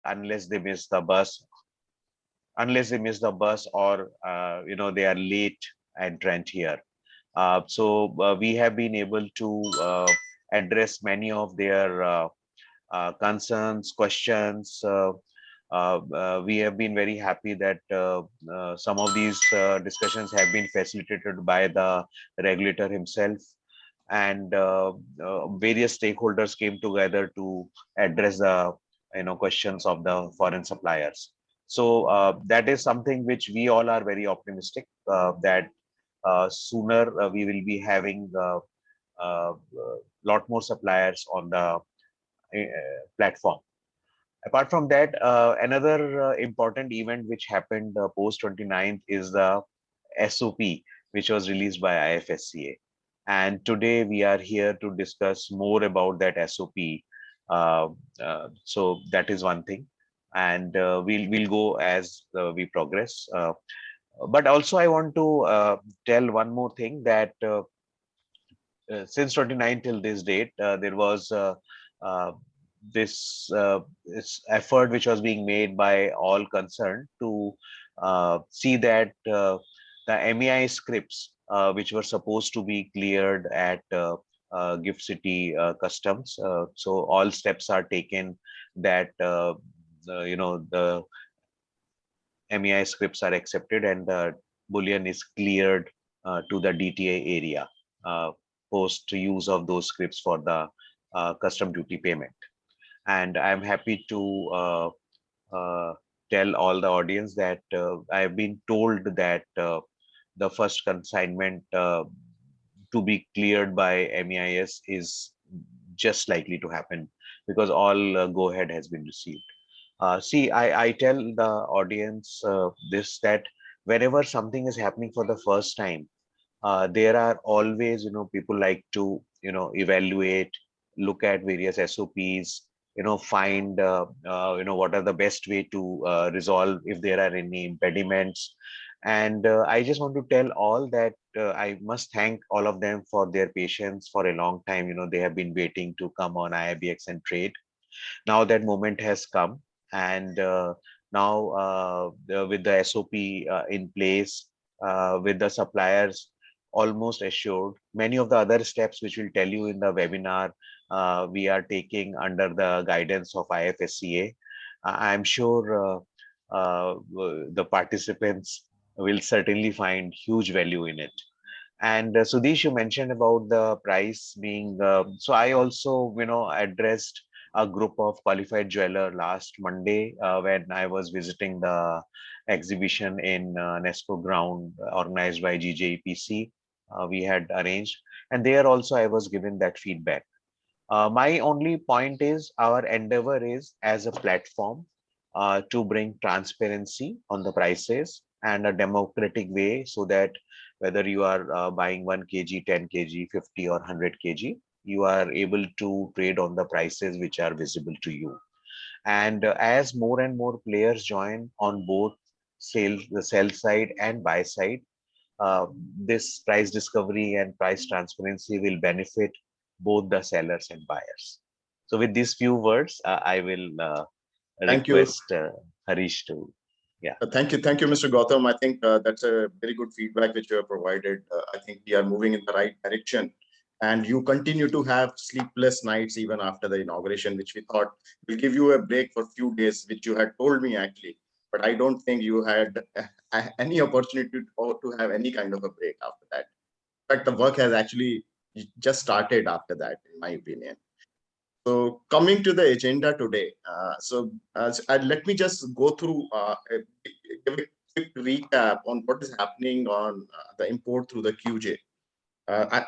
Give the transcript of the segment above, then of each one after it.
unless they miss the bus, or they are late entrant here. So we have been able to address many of their concerns, questions. We have been very happy that some of these discussions have been facilitated by the regulator himself, and various stakeholders came together to address the questions of the foreign suppliers. So that is something which we all are very optimistic that sooner we will be having lot more suppliers on the platform. Apart from that, another important event which happened post 29th is the SOP, which was released by IFSCA. And today we are here to discuss more about that SOP. So that is one thing. And we'll go as we progress. But also I want to tell one more thing that since 29 till this date, there was uh, this effort which was being made by all concerned to see that the MEI scripts which were supposed to be cleared at Gift City Customs. So all steps are taken that the MEI scripts are accepted and the bullion is cleared to the DTA area post use of those scripts for the custom duty payment. And I'm happy to tell all the audience that I've been told that the first consignment to be cleared by MEIS is just likely to happen because all go ahead has been received. See, I tell the audience this, that whenever something is happening for the first time, there are always, people like to, evaluate, look at various SOPs, find, what are the best way to resolve if there are any impediments. And I just want to tell all that I must thank all of them for their patience for a long time. They have been waiting to come on IIBX and trade. Now that moment has come, and now with the SOP in place, with the suppliers almost assured, many of the other steps which we'll tell you in the webinar, we are taking under the guidance of IFSCA. I'm sure the participants will certainly find huge value in it. And Sudesh, you mentioned about the price being, so I also, addressed a group of qualified jeweler last Monday when I was visiting the exhibition in Nesco ground organized by GJEPC. We had arranged, and there also I was given that feedback. My only point is our endeavor is as a platform to bring transparency on the prices and a democratic way, so that whether you are buying 1 kg, 10 kg, 50 or 100 kg, you are able to trade on the prices which are visible to you. And as more and more players join on both the sell side and buy side, this price discovery and price transparency will benefit both the sellers and buyers. So with these few words, I will Thank you. request Harish to, yeah. Thank you, Mr. Gautam. I think that's a very good feedback which you have provided. I think we are moving in the right direction. And you continue to have sleepless nights even after the inauguration, which we thought will give you a break for a few days, which you had told me actually. But I don't think you had any opportunity to have any kind of a break after that. In fact, the work has actually just started after that, in my opinion. So coming to the agenda today, let me just go through give a quick recap on what is happening on the import through the QJ.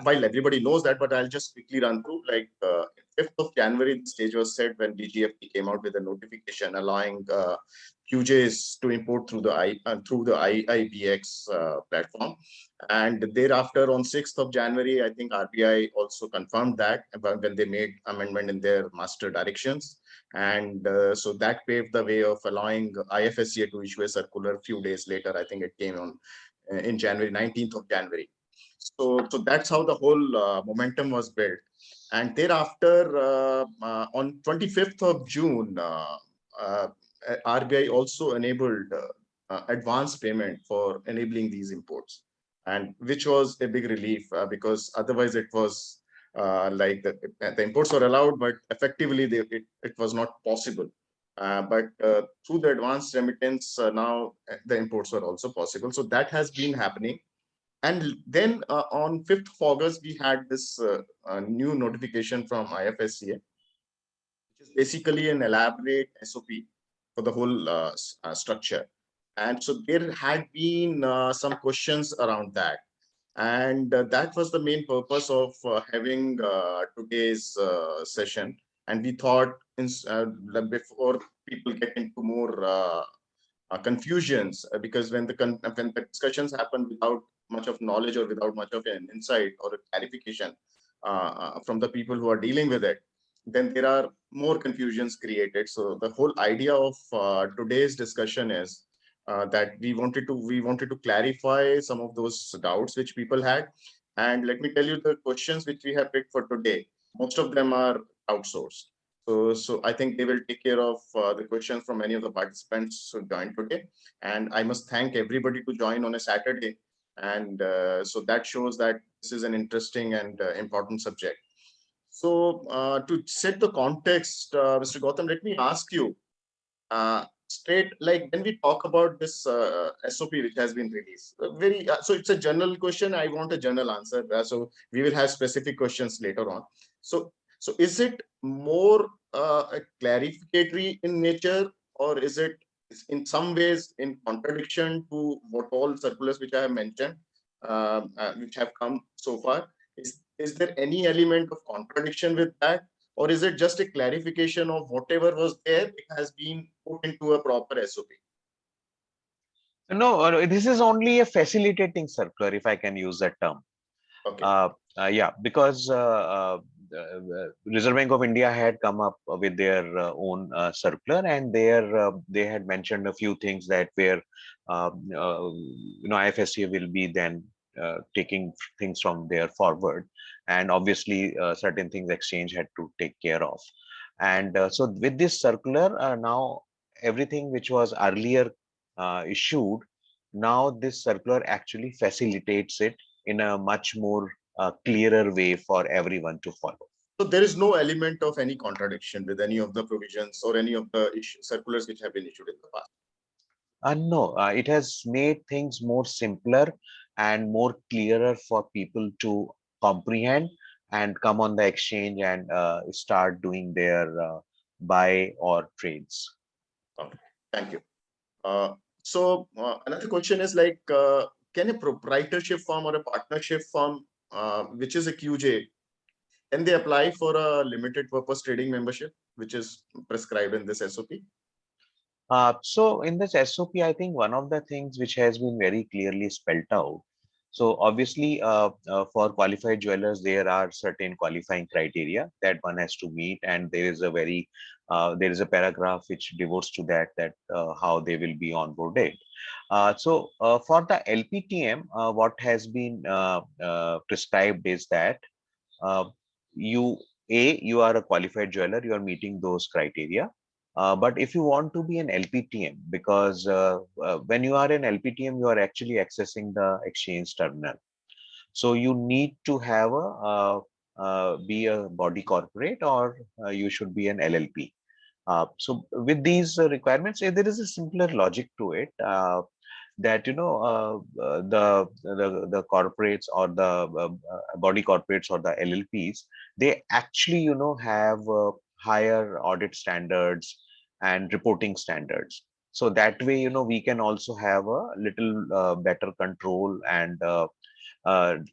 While everybody knows that, but I'll just quickly run through. Like 5th of January, the stage was set when DGFT came out with a notification allowing QJs to import through the IIBX platform. And thereafter, on 6th of January, I think RBI also confirmed that when they made amendment in their master directions. And so that paved the way of allowing IFSCA to issue a circular a few days later. I think it came on in January, 19th of January. So that's how the whole momentum was built. And thereafter, on 25th of June, RBI also enabled advance payment for enabling these imports, and which was a big relief because otherwise it was like the imports were allowed, but effectively it was not possible. But through the advanced remittance, now the imports are also possible. So that has been happening. And then on 5th of August, we had this new notification from IFSCA, which is basically an elaborate SOP for the whole structure. And so there had been some questions around that. And that was the main purpose of having today's session. And we thought before people get into more confusions, because when the discussions happen without much of knowledge or without much of an insight or a clarification from the people who are dealing with it, then there are more confusions created. So the whole idea of today's discussion is that we wanted to clarify some of those doubts which people had. And let me tell you, the questions which we have picked for today, most of them are outsourced. So I think they will take care of the questions from many of the participants who joined today. And I must thank everybody to join on a Saturday. And so that shows that this is an interesting and important subject. So to set the context, Mr. Gautam, let me ask you straight, like when we talk about this SOP which has been released, so it's a general question. I want a general answer. So we will have specific questions later on. So is it more clarificatory in nature, or is it in some ways in contradiction to what all circulars which I have mentioned, which have come so far? Is there any element of contradiction with that? Or is it just a clarification of whatever was there, it has been put into a proper SOP? No, this is only a facilitating circular, if I can use that term. Okay. Yeah, because Reserve Bank of India had come up with their own circular, and there they had mentioned a few things that where IFSCA will be then taking things from there forward, and obviously certain things exchange had to take care of. And so with this circular, now everything which was earlier issued, now this circular actually facilitates it in a much more clearer way for everyone to follow. So there is no element of any contradiction with any of the provisions or any of the circulars which have been issued in the past. No, it has made things more simpler and more clearer for people to comprehend and come on the exchange and start doing their buy or trades. Okay. Thank you. Another question is like, can a proprietorship firm or a partnership firm, which is a QJ, can they apply for a limited purpose trading membership, which is prescribed in this SOP? So in this SOP, I think one of the things which has been very clearly spelled out. So obviously, for qualified jewelers, there are certain qualifying criteria that one has to meet, and there is a paragraph which devotes to that how they will be onboarded. For the LPTM, what has been prescribed is that uh, you are a qualified jeweler, you are meeting those criteria. But if you want to be an LPTM, because when you are an LPTM, you are actually accessing the exchange terminal. So you need to have be a body corporate, or you should be an LLP. So with these requirements, there is a simpler logic to it. That the corporates or the body corporates or the LLPs, they actually have higher audit standards and reporting standards. So that way we can also have a little better control and to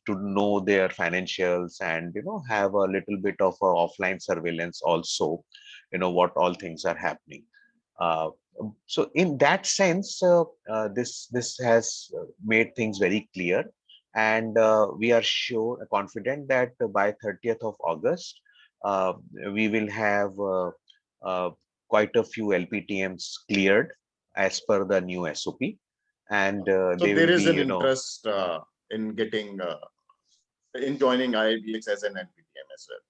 know their financials, and have a little bit of offline surveillance also, what all things are happening. uh, so in that sense, this has made things very clear, and we are sure, confident that by 30th of August, uh, we will have uh, quite a few LPTMs cleared as per the new SOP, and So they there will is be, an interest in getting in joining IIBX as an LPTM as well.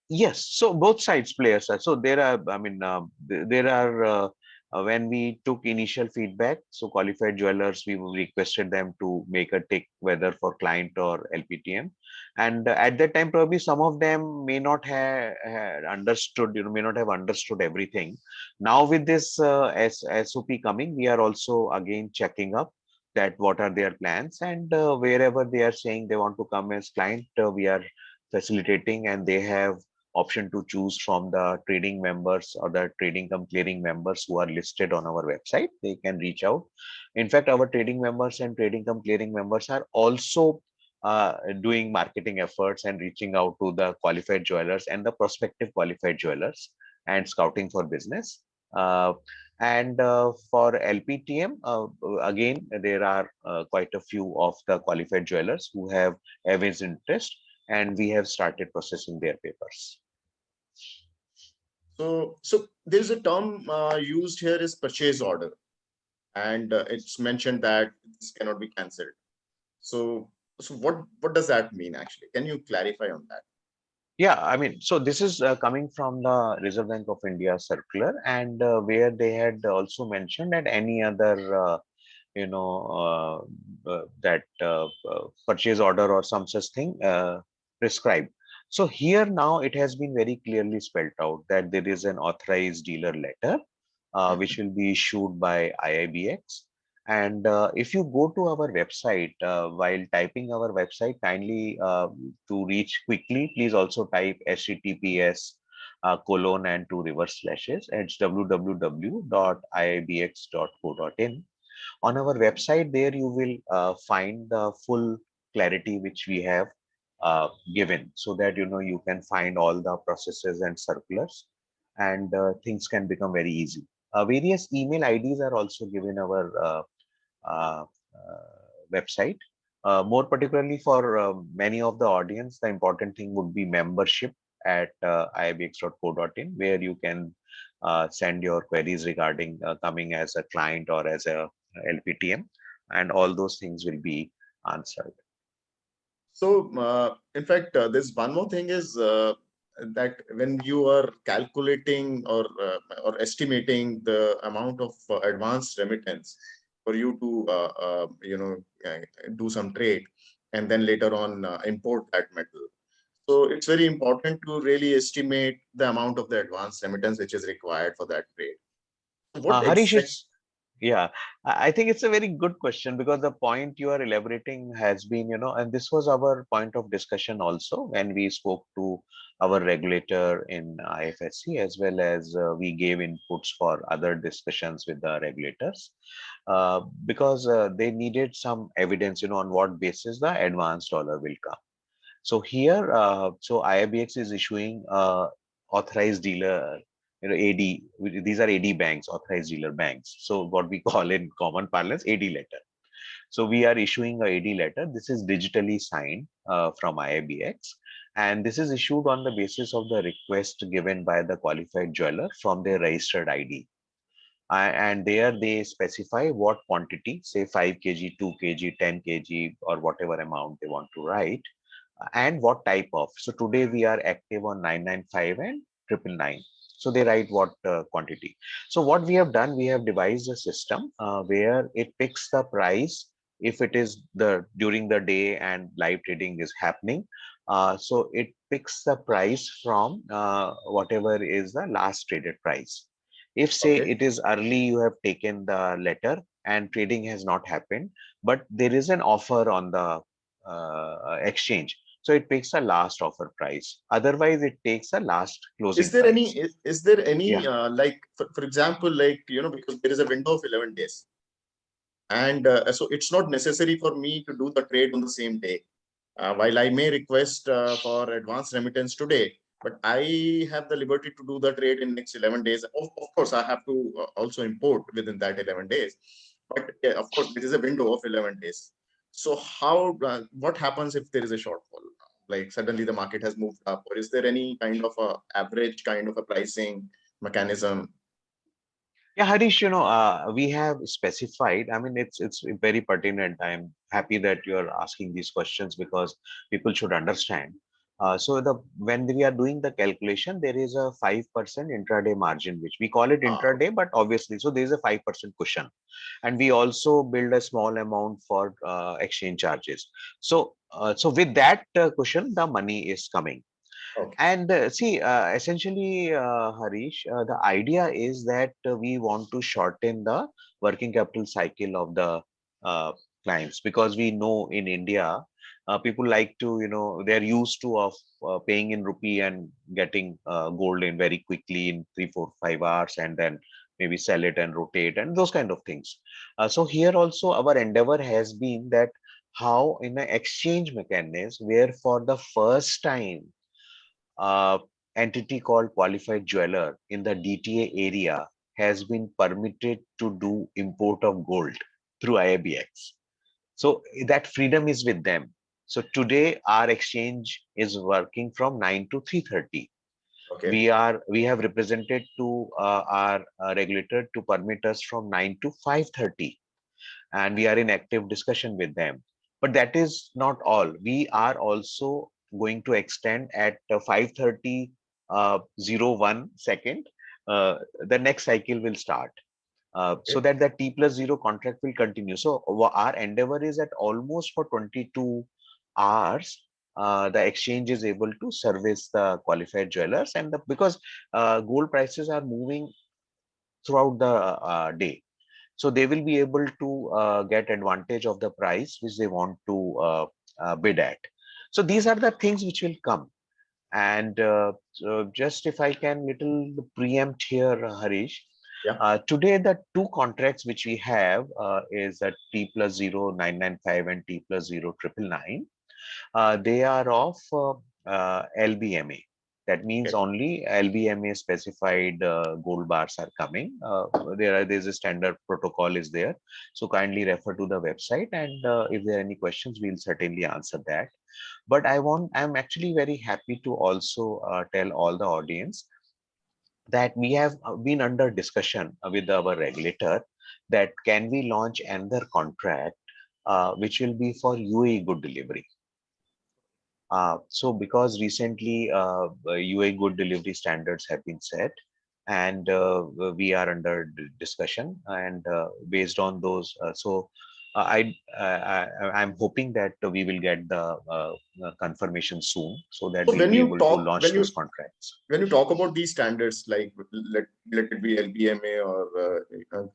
yes. So both sides players are. So there are, I mean, there are when we took initial feedback, so qualified jewelers, we requested them to make a tick whether for client or LPTM. And at that time, probably some of them may not have understood, may not have understood everything. Now with this SOP coming, we are also again checking up that what are their plans, and wherever they are saying they want to come as client, we are facilitating, and they have option to choose from the trading members or the trading cum clearing members who are listed on our website. They can reach out. In fact, our trading members and trading cum clearing members are also doing marketing efforts and reaching out to the qualified jewelers and the prospective qualified jewelers and scouting for business. And for LPTM, again, there are quite a few of the qualified jewelers who have evinced interest, and we have started processing their papers. So there's a term used here is purchase order, and it's mentioned that this cannot be cancelled. So what does that mean actually? Can you clarify on that? Yeah, I mean, so this is coming from the Reserve Bank of India circular, and where they had also mentioned that any other that purchase order or some such thing prescribed. So here now it has been very clearly spelled out that there is an authorized dealer letter which will be issued by IIBX. And if you go to our website, while typing our website, kindly to reach quickly, please also type HTTPS colon and two reverse slashes. It's www.iibx.co.in. On our website, there you will find the full clarity which we have given, so that you can find all the processes and circulars, and things can become very easy. Various email IDs are also given our uh, website. More particularly for many of the audience, the important thing would be membership at iibx.co.in, where you can send your queries regarding coming as a client or as a LPTM, and all those things will be answered. So, in fact, there's one more thing is that when you are calculating or estimating the amount of advanced remittance for you to do some trade and then later on import that metal. So it's very important to really estimate the amount of the advanced remittance which is required for that trade. What Harish, exact? yeah, I think it's a very good question, because the point you are elaborating has been, and this was our point of discussion also when we spoke to our regulator in IFSC, as well as we gave inputs for other discussions with the regulators, because they needed some evidence, on what basis the advanced dollar will come. So here, so IIBX is issuing authorized dealer, AD. These are AD banks, authorized dealer banks. So what we call in common parlance, AD letter. So we are issuing a AD letter. This is digitally signed from IIBX, and this is issued on the basis of the request given by the qualified jeweler from their registered ID. And there they specify what quantity, say 5 kg, 2 kg, 10 kg, or whatever amount they want to write, and what type of. So today we are active on 995 and 999. So they write what quantity. So what we have done, we have devised a system where it picks the price if it is the during the day and live trading is happening. So it picks the price from whatever is the last traded price. If say Okay. it is early, you have taken the letter and trading has not happened, but there is an offer on the exchange, so it picks a last offer price. Otherwise, it takes a last Is closing there any price. is there any Yeah. like for example, like because there is a window of 11 days, and so it's not necessary for me to do the trade on the same day. While I may request for advance remittance today, but I have the liberty to do the trade in next 11 days. Of course, I have to also import within that 11 days. But of course, there is a window of 11 days. So what happens if there is a shortfall? Like suddenly the market has moved up, or is there any kind of a average kind of a pricing mechanism? Yeah, Harish, we have specified, I mean, it's very pertinent. I'm happy that you're asking these questions because people should understand. So when we are doing the calculation, there is a 5% intraday margin, which we call it Ah, intraday, but obviously, so there is a 5% cushion, and we also build a small amount for exchange charges. So with that cushion, the money is coming. okay. And see, essentially, Harish, the idea is that we want to shorten the working capital cycle of the uh, clients, because we know in India, people like to, they're used to of paying in rupee and getting gold in very quickly in 3, 4, 5 hours, and then maybe sell it and rotate and those kind of things. So here also our endeavor has been that how in an exchange mechanism where for the first time uh, entity called qualified jeweler in the DTA area has been permitted to do import of gold through IIBX. So that freedom is with them. So today our exchange is working from 9 to 3:30. Okay. We have represented to our regulator to permit us from 9 to 5:30, and we are in active discussion with them. But that is not all. We are also going to extend at 5:30 01 second. The next cycle will start, so Okay. that the T plus zero contract will continue. So our endeavor is that almost for 22 hours, the exchange is able to service the qualified jewelers, and because gold prices are moving throughout the day, so they will be able to get advantage of the price which they want to bid at. So these are the things which will come. And so just if I can little preempt here, Harish, Yeah. today the two contracts which we have is that T plus 0995 and T plus 0999. They are of LBMA. That means Okay. only LBMA specified gold bars are coming. There's a standard protocol is there. So kindly refer to the website, and if there are any questions, we'll certainly answer that. But I'm actually very happy to also tell all the audience that we have been under discussion with our regulator that can we launch another contract which will be for UAE good delivery. So because recently UA good delivery standards have been set, and we are under discussion, and based on those, I'm hoping that we will get the confirmation soon, so that So we'll be able to launch those contracts. when you talk about these standards, like let it be LBMA or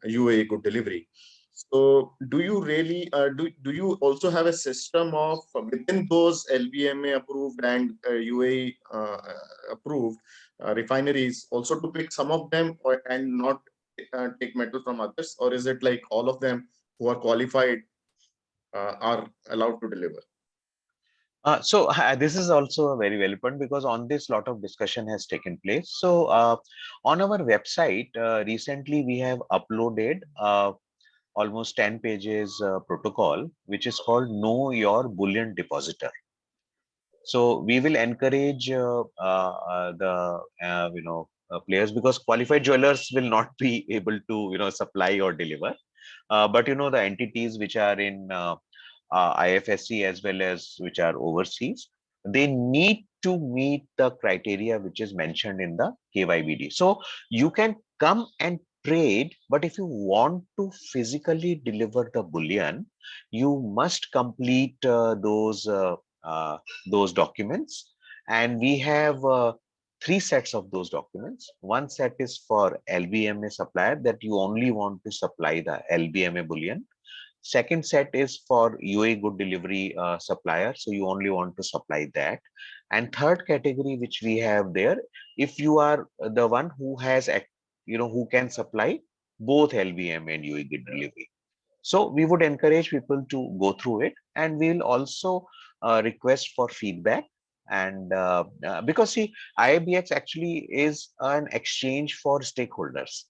UA good delivery. So do you really do you also have a system of within those LBMA approved and UA approved refineries also to pick some of them and not take metal from others, or is it like all of them who are qualified are allowed to deliver? This is also a very valid point, because on this lot of discussion has taken place. So on our website recently we have uploaded almost 10 pages protocol which is called Know Your Bullion Depositor. So we will encourage the players, because qualified jewelers will not be able to supply or deliver, but the entities which are in IFSC as well as which are overseas, they need to meet the criteria which is mentioned in the KYBD. So you can come and trade, but if you want to physically deliver the bullion, you must complete uh, those documents. And we have three sets of those documents. One set is for LBMA supplier, that you only want to supply the LBMA bullion. Second set is for UA good delivery supplier, so you only want to supply that. And third category which we have there, if you are the one who has who can supply both LBM and UA good delivery. So we would encourage people to go through it, and we'll also request for feedback. And because see, IIBX actually is an exchange for stakeholders,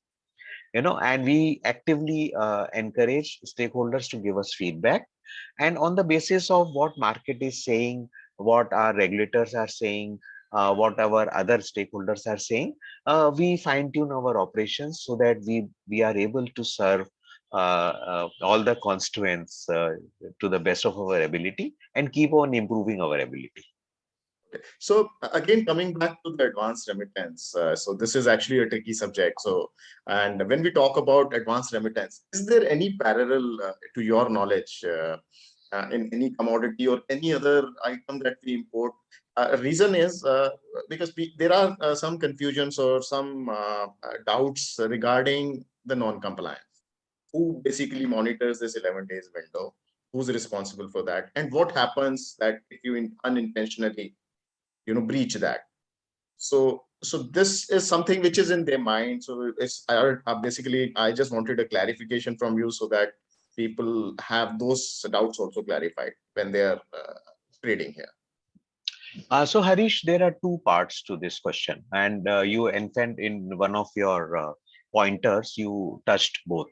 and we actively encourage stakeholders to give us feedback, and on the basis of what market is saying, what our regulators are saying, what our other stakeholders are saying, we fine tune our operations so that we are able to serve all the constituents to the best of our ability and keep on improving our ability. So again, coming back to the advanced remittance, so this is actually a tricky subject. So, and when we talk about advanced remittance, is there any parallel to your knowledge in any commodity or any other item that we import? Reason is because there are some confusions or some doubts regarding the non-compliance. Who basically monitors this 11 days window? Who's responsible for that? And what happens that if you unintentionally breach that? So this is something which is in their mind. So it's basically I just wanted a clarification from you so that people have those doubts also clarified when they are trading here. So Harish, there are two parts to this question, and you, in fact, in one of your pointers, you touched both.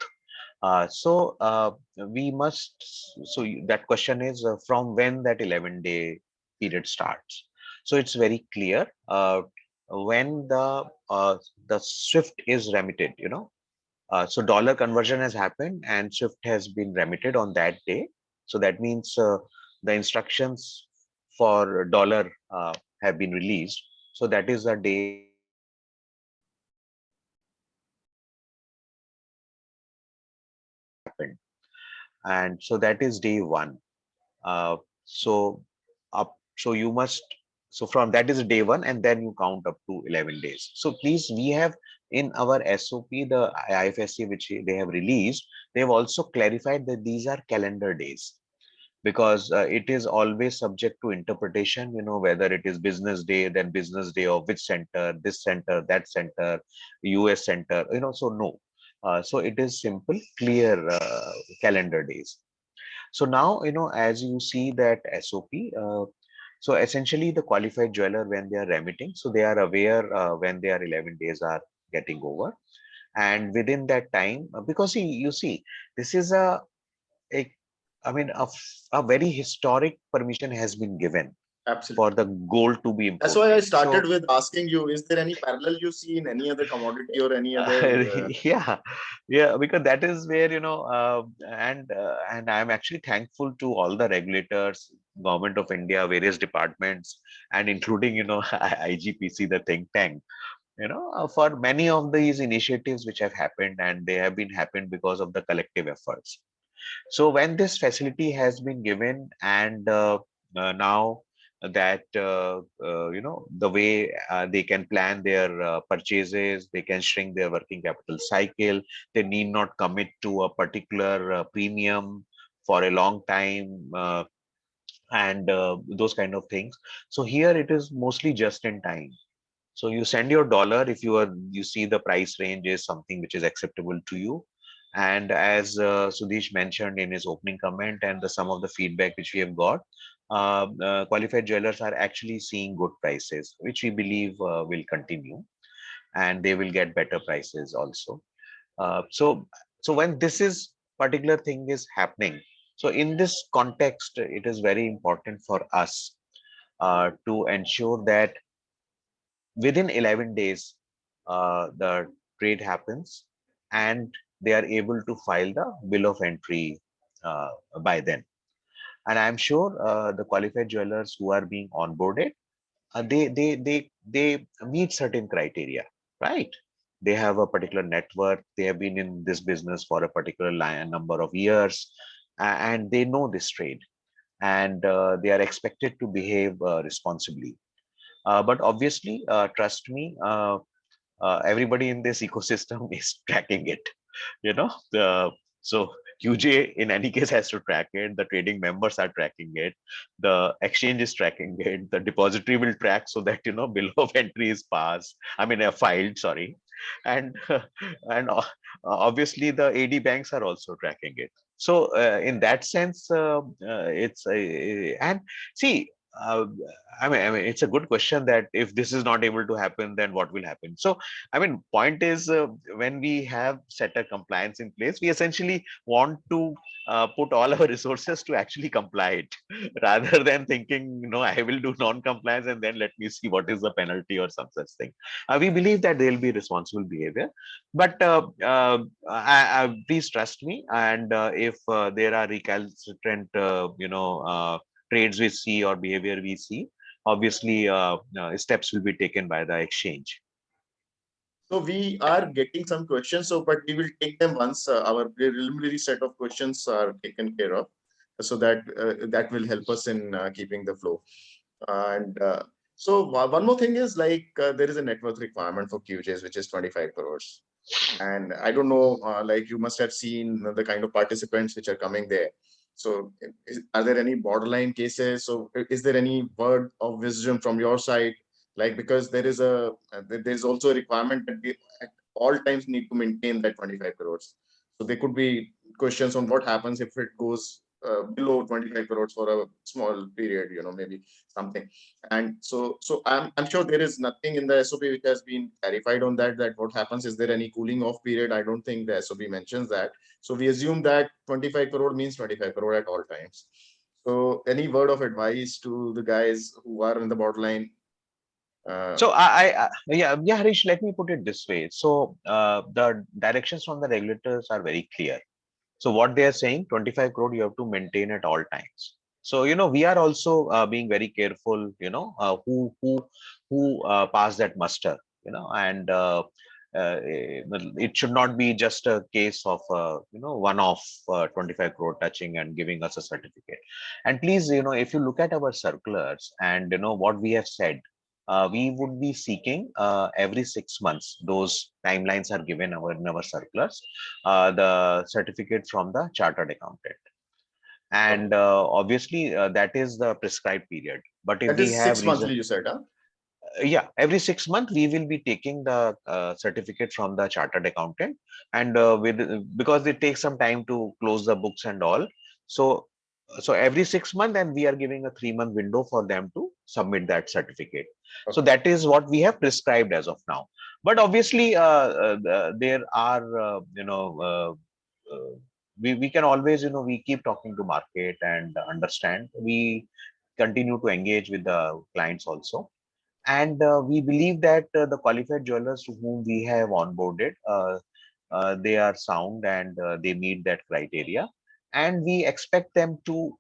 We must. That question is from when that 11-day period starts. So it's very clear when the SWIFT is remitted. So dollar conversion has happened and SWIFT has been remitted on that day. So that means the instructions for dollar have been released. So that is the day happened. And so that is day one. So so you must, so from that is day one, and then you count up to 11 days. So please, we have in our SOP, the IFSCA, which they have released, they have also clarified that these are calendar days, because it is always subject to interpretation, whether it is business day, then business day of which center, this center, that center, US center, so no. So it is simple, clear calendar days. So now, as you see that SOP, so essentially the qualified jeweler, when they are remitting, so they are aware when their 11 days are getting over. And within that time, because you see, this is a I mean, a very historic permission has been given for Absolutely. the gold to be That's why I imported. started So with asking you, is there any parallel you see in any other commodity or any other yeah, yeah, because that is where, and I'm actually thankful to all the regulators, government of India, various departments, and including, IGPC, the think tank, for many of these initiatives which have happened, and they have been happened because of the collective efforts. So when this facility has been given, and now that the way they can plan their purchases, they can shrink their working capital cycle, they need not commit to a particular premium for a long time, and those kind of things. So here it is mostly just in time. So you send your dollar if you see the price range is something which is acceptable to you. And as Sudesh mentioned in his opening comment, and some of the feedback which we have got, qualified jewelers are actually seeing good prices, which we believe will continue, and they will get better prices also. So when this is particular thing is happening, so in this context, it is very important for us to ensure that within 11 days, the trade happens, and they are able to file the bill of entry by then. And I'm sure the qualified jewelers who are being onboarded, they meet certain criteria, right? They have a particular net worth. They have been in this business for a particular number of years, and they know this trade, and they are expected to behave responsibly. But obviously, trust me, everybody in this ecosystem is tracking it. You know, the so QJ in any case has to track it. The trading members are tracking it. The exchange is tracking it. The depository will track so that bill of entry is passed. I mean, filed. Sorry, and and obviously the AD banks are also tracking it. So in that sense, it's and see. I mean, it's a good question that if this is not able to happen, then what will happen? So, I mean, point is when we have set a compliance in place, we essentially want to put all our resources to actually comply it, rather than thinking, I will do non-compliance and then let me see what is the penalty or some such thing. We believe that there will be responsible behavior, but please trust me. And if there are recalcitrant, trades we see or behavior we see, obviously steps will be taken by the exchange. So we are getting some questions, so but we will take them once our preliminary set of questions are taken care of, so that that will help us in keeping the flow. And so one more thing is like there is a net worth requirement for QJs, which is 25 crores. And I don't know, like you must have seen the kind of participants which are coming there. So are there any borderline cases? So is there any word of wisdom from your side? Like, because there is there's also a requirement that we at all times need to maintain that 25 crores. So there could be questions on what happens if it goes below 25 crores for a small period, maybe something. And so I'm sure there is nothing in the SOP which has been clarified on that what happens. Is there any cooling off period? I don't think the SOP mentions that. So we assume that 25 crore means 25 crore at all times. So any word of advice to the guys who are in the borderline? So yeah, Harish, let me put it this way. So the directions from the regulators are very clear. So what they are saying, 25 crore you have to maintain at all times. So we are also being very careful. Who pass that muster. And it should not be just a case of one-off 25 crore touching and giving us a certificate. And please, if you look at our circulars and what we have said, we would be seeking every 6 months. Those timelines are given in our circulars. The certificate from the chartered accountant, and obviously that is the prescribed period. But if That we is have six reason, monthly, you said, huh? yeah, every 6 months we will be taking the certificate from the chartered accountant, and because it takes some time to close the books and all. So every 6 months, and we are giving a 3-month window for them to submit that certificate. So Okay. that is what we have prescribed as of now. But obviously there are we can always, we keep talking to market and understand. We continue to engage with the clients also, and we believe that the qualified jewelers to whom we have onboarded, they are sound, and they meet that criteria. And we expect them to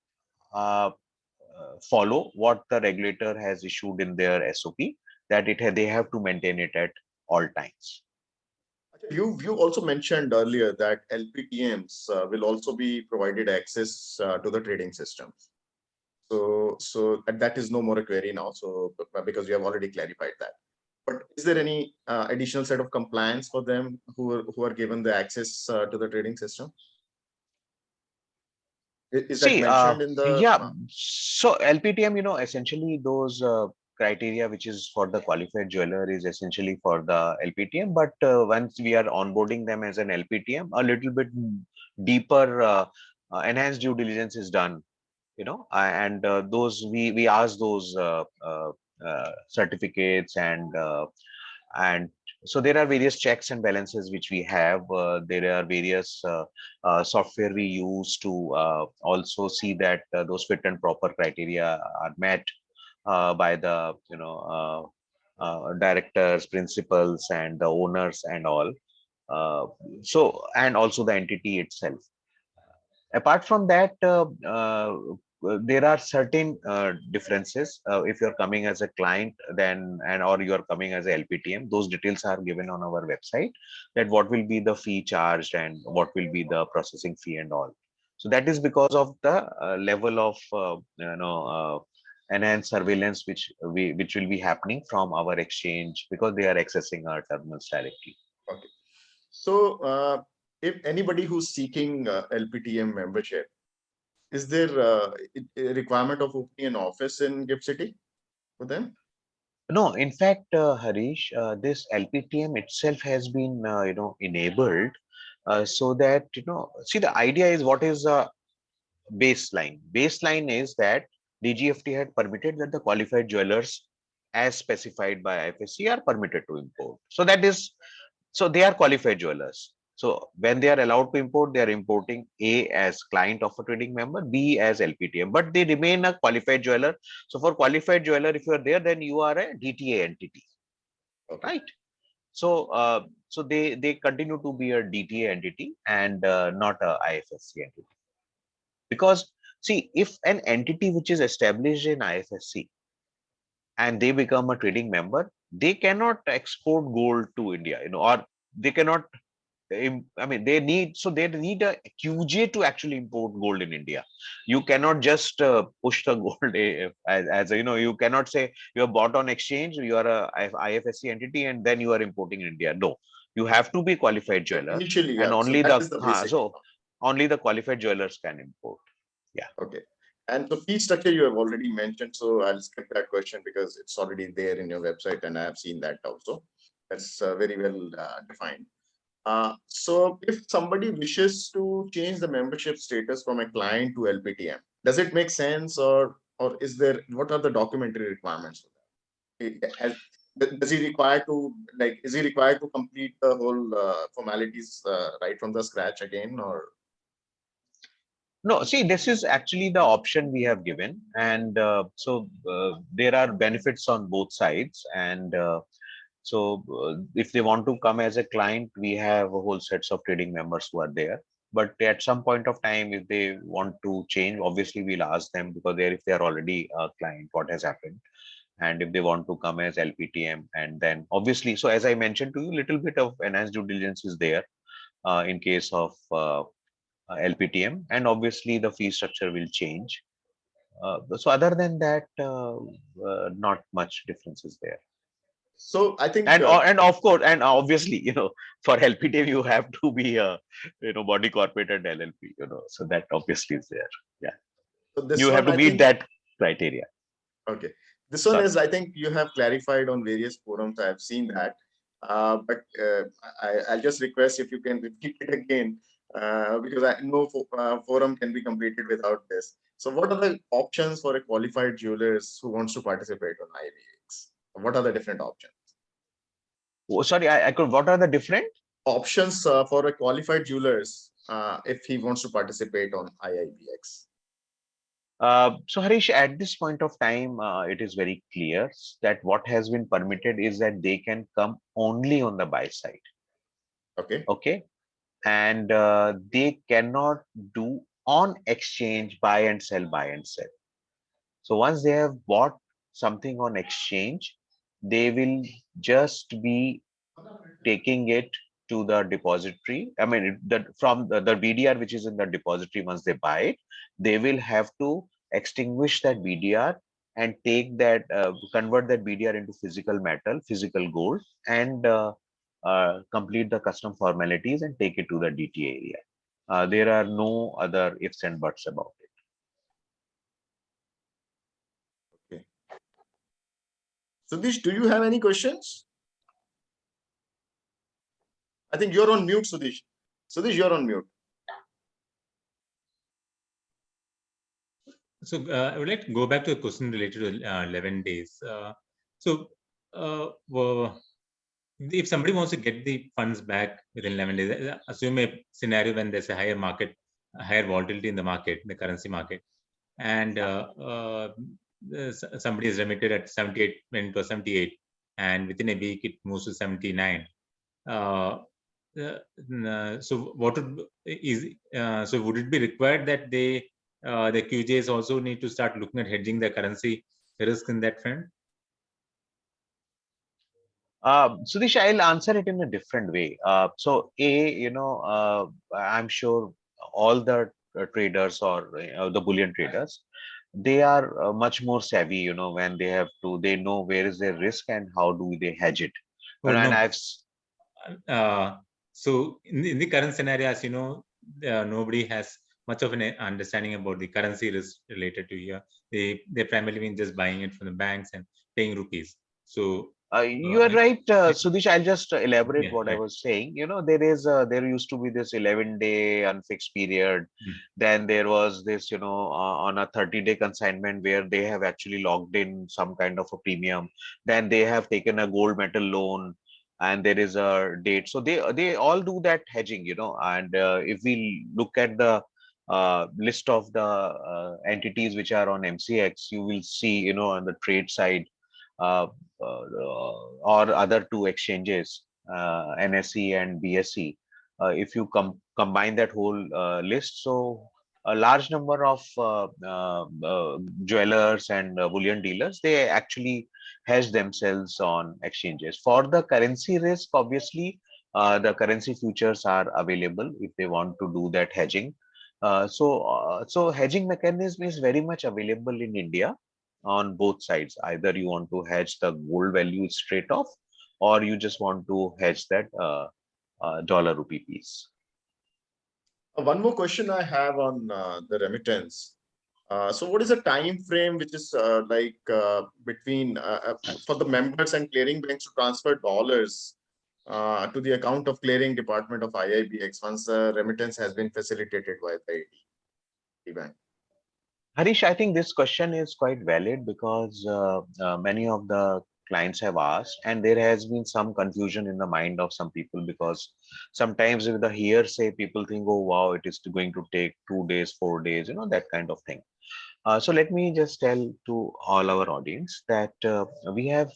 uh, follow what the regulator has issued in their SOP, that they have to maintain it at all times. You also mentioned earlier that LPTMs will also be provided access to the trading system. So that is no more a query now. So because you have already clarified that. But is there any additional set of compliance for them who are given the access to the trading system? Is that See, mentioned in the? yeah, so LPTM, essentially those criteria which is for the qualified jeweler is essentially for the LPTM. But once we are onboarding them as an LPTM, a little bit deeper enhanced due diligence is done, and those we ask those certificates, and so there are various checks and balances which we have. There are various software we use to also see that those fit and proper criteria are met by the directors, principals, and the owners and all. So, and also the entity itself. Apart from that, there are certain differences. If you're coming as a client, then or you're coming as a LPTM, those details are given on our website, that what will be the fee charged and what will be the processing fee and all. So that is because of the level of enhanced surveillance which will be happening from our exchange, because they are accessing our terminals directly. Okay. So if anybody who's seeking LPTM membership, is there a requirement of opening an office in Gift City for them? No, in fact, Harish, this LPTM itself has been, enabled so that, see, the idea is, what is the baseline? Baseline is that DGFT had permitted that the qualified jewelers, as specified by IFSCA, are permitted to import. So that is, so they are qualified jewelers. So when they are allowed to import, they are importing A as client of a trading member, B as LPTM, but they remain a qualified jeweler. So for qualified jeweler, if you are there, then you are a DTA entity, Okay. right? So so they continue to be a DTA entity and not a IFSC entity. Because see, if an entity which is established in IFSC and they become a trading member, they cannot export gold to India, or they cannot. I mean, they need a QJ to actually import gold in India. You cannot just push the gold as you cannot say you are bought on exchange, you are a IFSC entity, and then you are importing in India. No, you have to be qualified jeweler, Initially, and yeah. So only that is the basic. only the qualified jewelers can import. Yeah. Okay. And the fee structure you have already mentioned, so I'll skip that question because it's already there in your website and I have seen that also. That's very well defined. So if somebody wishes to change the membership status from a client to LPTM, does it make sense, or is there, what are the documentary requirements for that? Does he require to, like, is he required to complete the whole formalities right from the scratch again, or? No, see, this is actually the option we have given, and there are benefits on both sides. And if they want to come as a client, we have a whole sets of trading members who are there. But at some point of time, if they want to change, obviously we'll ask them, because if they are already a client, what has happened, and if they want to come as LPTM, and then obviously, so as I mentioned to you, little bit of enhanced due diligence is there in case of LPTM, and obviously the fee structure will change. So other than that, not much difference is there. So I think And of course, and obviously, for LPTM you have to be a body corporate and LLP, so that obviously is there. Yeah, so this you have one, to I meet think, that criteria. okay. This one Sorry. is, I think you have clarified on various forums. I've seen that. But I'll just request if you can repeat it again, because no forum can be completed without this. So what are the options for a qualified jewelers who wants to participate on IIBX? What are the different options? Oh, sorry, I could. What are the different Options for a qualified jewelers if he wants to participate on IIBX? So Harish, at this point of time, it is very clear that what has been permitted is that they can come only on the buy side. Okay. Okay, and they cannot do on exchange buy and sell. So once they have bought something on exchange, they will just be taking it to the depository. I mean, from the BDR which is in the depository, once they buy it, they will have to extinguish that BDR and take that, convert that BDR into physical metal, physical gold, and complete the custom formalities and take it to the DTA area. There are no other ifs and buts about it. Okay. Sudish, do you have any questions? I think you're on mute, Sudish. Sudish, you're on mute. So I would like to go back to a question related to 11 days. Well, if somebody wants to get the funds back within 11 days, assume a scenario when there's a higher volatility in the market, the currency market, and somebody is remitted at 78, went into 78, and within a week it moves to 79. So what would it be required that the QJs also need to start looking at hedging the currency risk in that front? Sudish, I'll answer it in a different way. I'm sure all the traders or the bullion traders, they are much more savvy, when they know where is their risk and how do they hedge it. Oh, And no. So in the current scenario, as you know, nobody has much of an understanding about the currency risk related to here. They primarily been just buying it from the banks and paying rupees. So you are right, Sudish. I'll just elaborate yeah, what I right. was saying. There used to be this 11-day unfixed period. Mm. Then there was this, on a 30-day consignment where they have actually logged in some kind of a premium. Then they have taken a gold metal loan, and there is a date. So they all do that hedging, And if we look at the list of the entities which are on MCX, you will see, on the trade side. Uh, or other two exchanges, NSE and BSE. If you combine that whole list, so a large number of jewelers and bullion dealers, they actually hedge themselves on exchanges. For the currency risk, obviously, the currency futures are available if they want to do that hedging. So hedging mechanism is very much available in India on both sides. Either you want to hedge the gold value straight off, or you just want to hedge that dollar rupee piece. One more question I have on the remittance. So what is the time frame which is between for the members and clearing banks to transfer dollars to the account of clearing department of IIBX once the remittance has been facilitated by the bank? Harish, I think this question is quite valid because many of the clients have asked, and there has been some confusion in the mind of some people because sometimes with the hearsay, people think, oh, wow, it is going to take 2 days, 4 days, that kind of thing. So let me just tell to all our audience that we have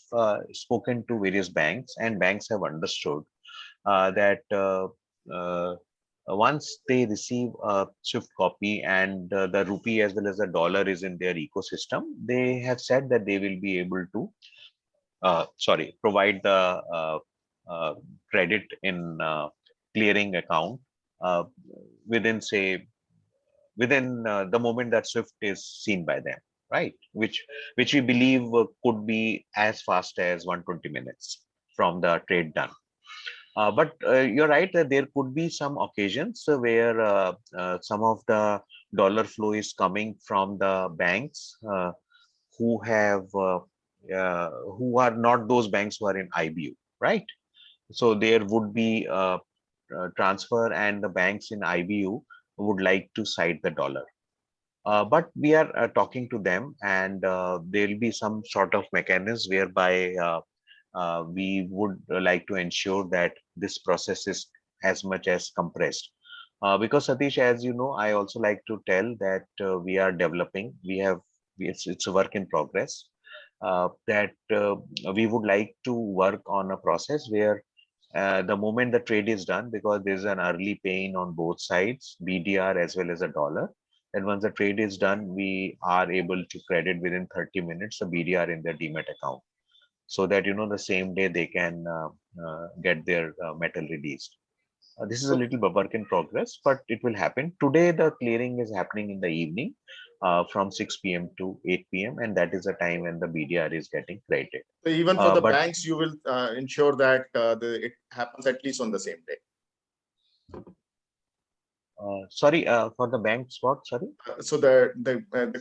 spoken to various banks, and banks have understood that once they receive a Swift copy and the rupee as well as the dollar is in their ecosystem, they have said that they will be able to, provide the uh, credit in clearing account uh, within, say, within the moment that Swift is seen by them, right? Which we believe could be as fast as 120 minutes from the trade done. But you're right that there could be some occasions where some of the dollar flow is coming from the banks who have who are not those banks who are in IBU, right? So there would be a transfer, and the banks in IBU would like to cite the dollar. But we are talking to them, and there will be some sort of mechanism whereby we would like to ensure that this process is as much as compressed. Because Satish, as you know, I also like to tell that we are developing. It's a work in progress. That we would like to work on a process where the moment the trade is done, because there's an early pain on both sides, BDR as well as a dollar. And once the trade is done, we are able to credit within 30 minutes the BDR in their demat account, so that the same day they can get their metal released. This is a little work in progress, but it will happen. Today, the clearing is happening in the evening from 6 p.m. to 8 p.m. And that is the time when the BDR is getting created. So even for the But banks, you will ensure that it happens at least on the same day. sorry, for the banks, what? Sorry? So the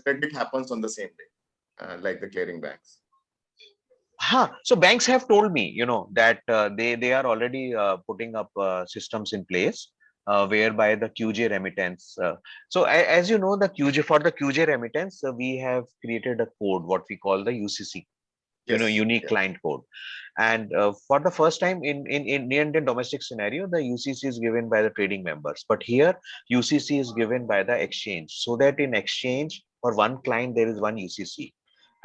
credit happens on the same day, like the clearing banks. So banks have told me, that they are already putting up systems in place whereby the QJ remittance. So as you know, the QJ for the QJ remittance, we have created a code, what we call the UCC, Yes. unique client code. And for the first time in Indian domestic scenario, the UCC is given by the trading members, but here UCC is given by the exchange, so that in exchange for one client there is one UCC.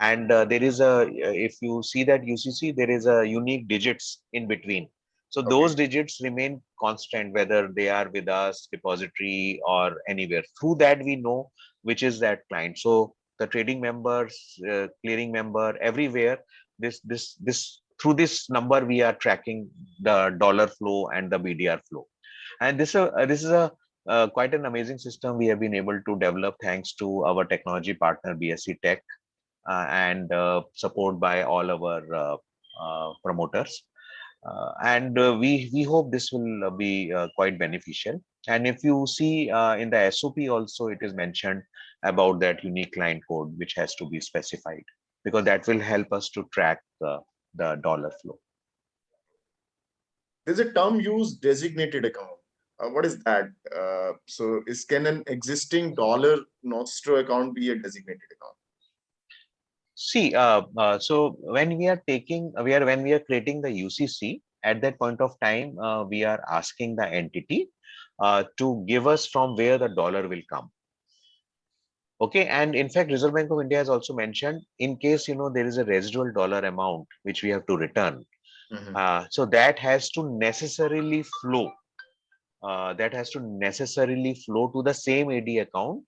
And there is if you see that UCC, there is a unique digits in between. So those digits remain constant, whether they are with us, depository, or anywhere. Through that, we know which is that client. So the trading members, clearing member, everywhere, this through this number, we are tracking the dollar flow and the BDR flow. And this is a quite an amazing system we have been able to develop thanks to our technology partner BSC Tech, and support by all our promoters. And we hope this will be quite beneficial. And if you see in the SOP also, it is mentioned about that unique client code, which has to be specified, because that will help us to track the dollar flow. There's a term used, designated account. What is that? So can an existing dollar Nostro account be a designated account? See, so when we are creating the UCC, at that point of time, we are asking the entity to give us from where the dollar will come. Okay, and in fact, Reserve Bank of India has also mentioned, in case there is a residual dollar amount which we have to return, so that has to necessarily flow. To the same AD account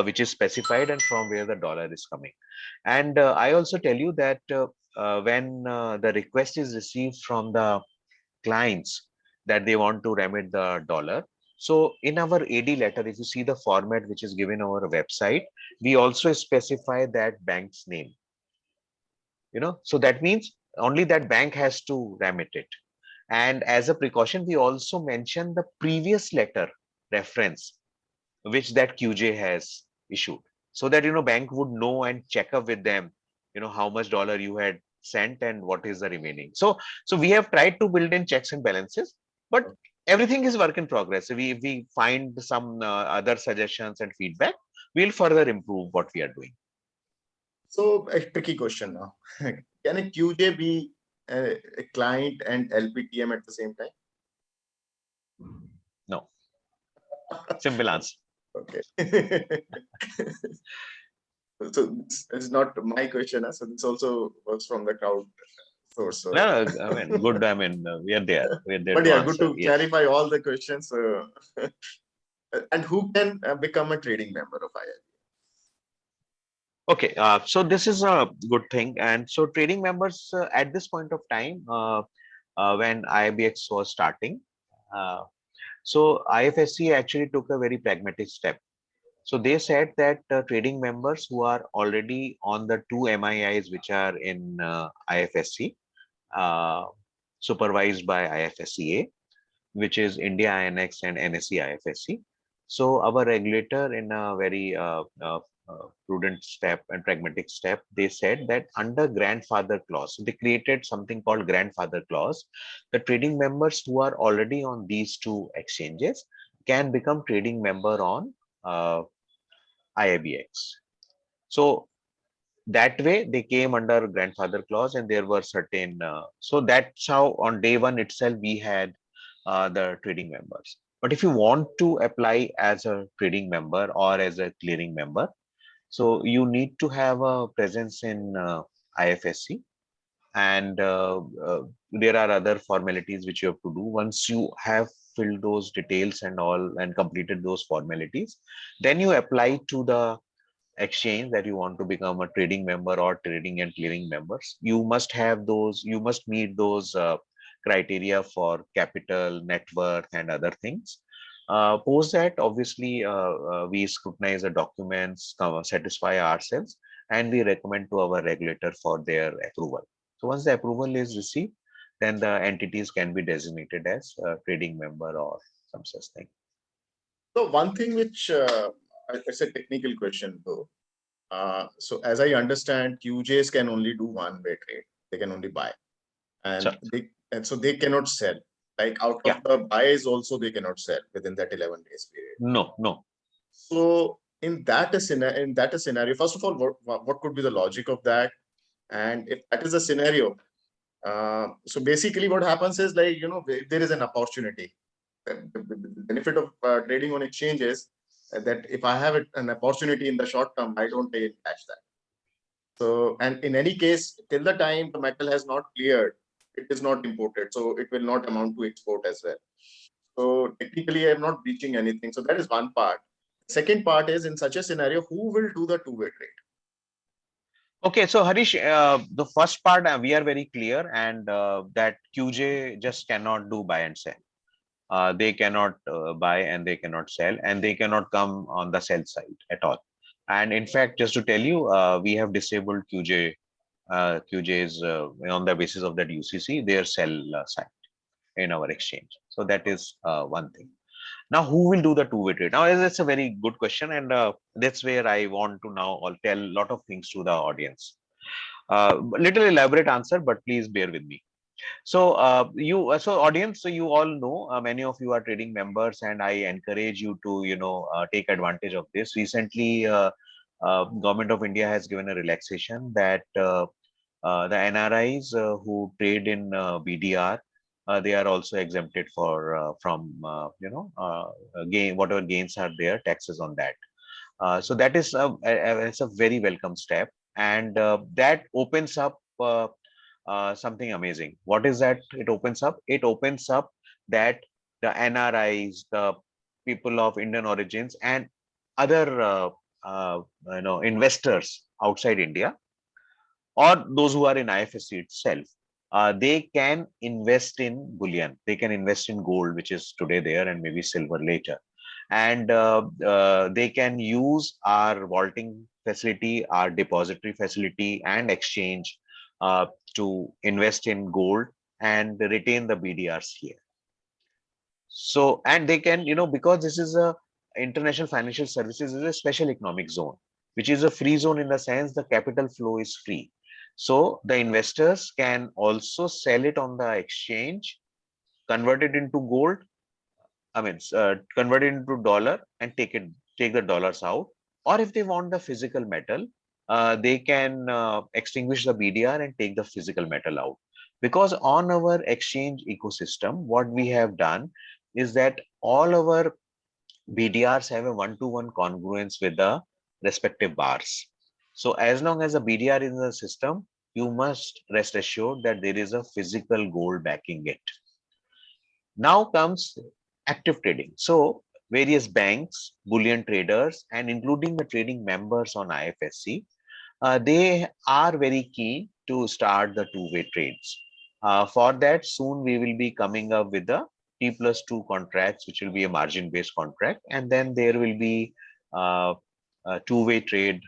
which is specified and from where the dollar is coming. And I also tell you that when the request is received from the clients that they want to remit the dollar. So in our AD letter, if you see the format which is given on our website, we also specify that bank's name. So that means only that bank has to remit it. And as a precaution, we also mention the previous letter reference which that QJ has issued, so that bank would know and check up with them, how much dollar you had sent and what is the remaining. So we have tried to build in checks and balances, but everything is work in progress. We find some other suggestions and feedback, we'll further improve what we are doing. So a tricky question now. Can a QJ be a client and LPTM at the same time? No. Simple answer. Okay. So this is not my question. So this also was from the crowd source. So. No, I mean, good. I mean, we are there. We are there But to yeah, answer. good to Yes. clarify all the questions. And who can become a trading member of IIBX? Okay, so this is a good thing. And so trading members at this point of time, when IIBX was starting, so IFSCA actually took a very pragmatic step. So they said that trading members who are already on the two MIIs which are in IFSC, uh, supervised by IFSCA, which is India INX and NSE IFSC. So our regulator, in a very prudent step and pragmatic step, they said that under grandfather clause, they created something called grandfather clause. The trading members who are already on these two exchanges can become trading member on IIBX. So that way they came under grandfather clause, and there were certain so that's how on day one itself we had the trading members. But if you want to apply as a trading member or as a clearing member, so you need to have a presence in IFSC, and there are other formalities which you have to do. Once you have filled those details and all and completed those formalities, then you apply to the exchange that you want to become a trading member or trading and clearing members. You must have those, you must meet those criteria for capital, net worth, and other things. Post that, obviously, we scrutinize the documents, satisfy ourselves, and we recommend to our regulator for their approval. So once the approval is received, then the entities can be designated as a trading member or some such thing. So one thing which it's a technical question though. So as I understand, QJs can only do one-way trade. They can only buy, and Sure. so they cannot sell. Like out of the buys also they cannot sell within that 11 days period. No. So in that scenario, first of all, what could be the logic of that? And if that is a scenario, so basically what happens is, like, if there is an opportunity, the benefit of trading on exchanges, that if I have an opportunity in the short term, I don't catch that. So, and in any case, till the time the metal has not cleared, it is not imported. So it will not amount to export as well. So technically, I am not breaching anything. So that is one part. Second part is, in such a scenario, who will do the two-way trade? Okay, so Harish, the first part we are very clear, and that QJ just cannot do buy and sell. They cannot buy and they cannot sell, and they cannot come on the sell side at all. And in fact, just to tell you, we have disabled QJ. QJs on the basis of that UCC, their sell side in our exchange. So that is one thing. Now, who will do the two-way trade? Now, that's a very good question, and that's where I want to now I'll tell a lot of things to the audience. Little elaborate answer, but please bear with me. So, so audience, so you all know, many of you are trading members, and I encourage you to, take advantage of this. Recently, Government of India has given a relaxation that the NRIs who trade in BDR, they are also exempted from gain, whatever gains are there, taxes on that. So that is it's a very welcome step, and that opens up something amazing. What is that? It opens up. It opens up that the NRIs, the people of Indian origins, and other investors outside India, or those who are in IFSC itself, they can invest in bullion. They can invest in gold, which is today there, and maybe silver later. And they can use our vaulting facility, our depository facility, and exchange to invest in gold and retain the BDRs here. So, and they can, because this is a international financial services is a special economic zone, which is a free zone in the sense the capital flow is free. So the investors can also sell it on the exchange, convert it into gold, convert it into dollar and take the dollars out. Or if they want the physical metal, they can extinguish the BDR and take the physical metal out. Because on our exchange ecosystem, what we have done is that all our BDRs have a one-to-one congruence with the respective bars. So as long as a BDR is in the system, you must rest assured that there is a physical gold backing it. Now comes active trading. So various banks, bullion traders, and including the trading members on IFSC, they are very keen to start the two-way trades. For that, soon we will be coming up with the T+2 contracts, which will be a margin-based contract, and then there will be a two-way trade,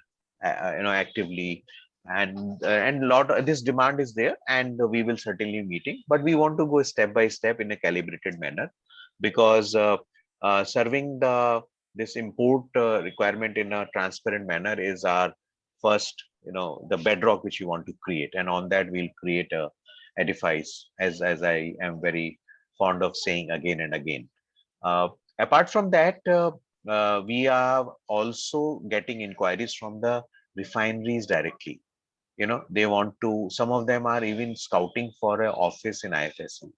actively, and lot of this demand is there, and we will certainly meeting. But we want to go step by step in a calibrated manner, because serving this import requirement in a transparent manner is our first, the bedrock which we want to create, and on that we'll create a edifice, as I am very fond of saying again and again. Apart from that, we are also getting inquiries from the refineries directly. They want to, some of them are even scouting for an office in IFSC.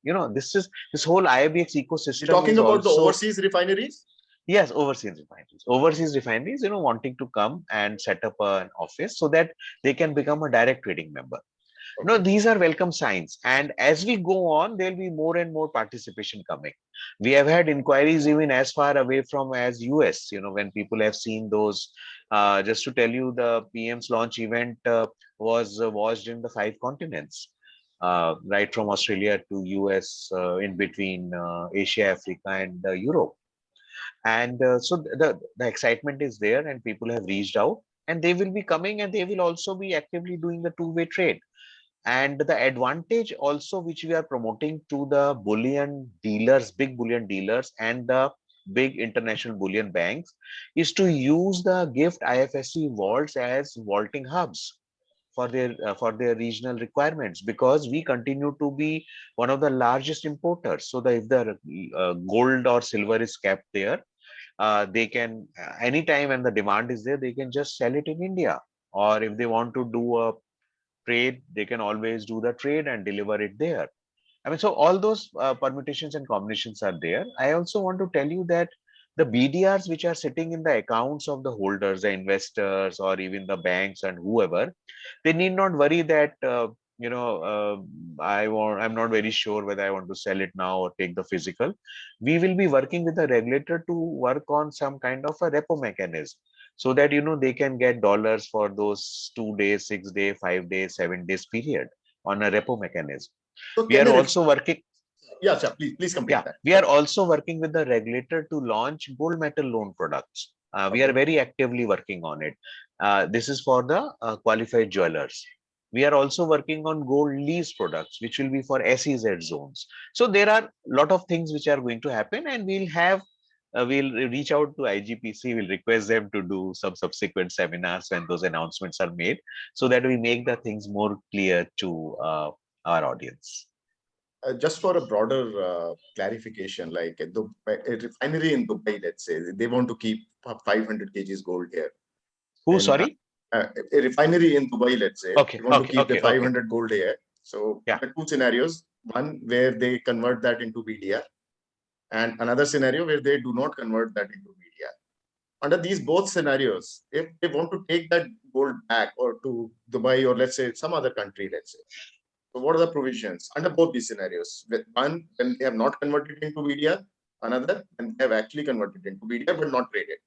This whole IIBX ecosystem. You're talking is about the also, overseas refineries? Yes, overseas refineries, wanting to come and set up an office so that they can become a direct trading member. No, these are welcome signs. And as we go on, there'll be more and more participation coming. We have had inquiries even as far away from as US, when people have seen those. Just to tell you, the PM's launch event was watched in the 5 continents, right from Australia to US, in between Asia, Africa, and Europe. And so the excitement is there, and people have reached out, and they will be coming, and they will also be actively doing the two-way trade. And the advantage also which we are promoting to the bullion dealers, big bullion dealers, and the big international bullion banks, is to use the GIFT IFSC vaults as vaulting hubs for their regional requirements, because we continue to be one of the largest importers. So that if the gold or silver is kept there, they can anytime when the demand is there, they can just sell it in India. Or if they want to do a trade, they can always do the trade and deliver it there. So all those permutations and combinations are there. I also want to tell you that the BDRs which are sitting in the accounts of the holders, the investors, or even the banks and whoever, they need not worry that I'm not very sure whether I want to sell it now or take the physical. We will be working with the regulator to work on some kind of a repo mechanism, so that they can get dollars for those 2 days, 6 days, 5 days, 7 days period on a repo mechanism. So We are also working. Yeah, sir, please complete that. We are also working with the regulator to launch gold metal loan products. We are very actively working on it. This is for the qualified jewelers. We are also working on gold lease products, which will be for SEZ zones. So there are a lot of things which are going to happen, and we'll reach out to IGPC, we'll request them to do some subsequent seminars when those announcements are made, so that we make the things more clear to our audience. Just for a broader clarification, like a refinery in Dubai, let's say, they want to keep 500 kgs gold here. Who, sorry? A refinery in Dubai, let's say, they want to keep the 500 gold here. So yeah, there are 2 scenarios. One where they convert that into BDR, and another scenario where they do not convert that into BDR. Under these both scenarios, if they want to take that gold back or to Dubai, or let's say some other country, let's say, so what are the provisions under both these scenarios? One, when they have not converted into BDR, another, when they have actually converted into BDR but not traded.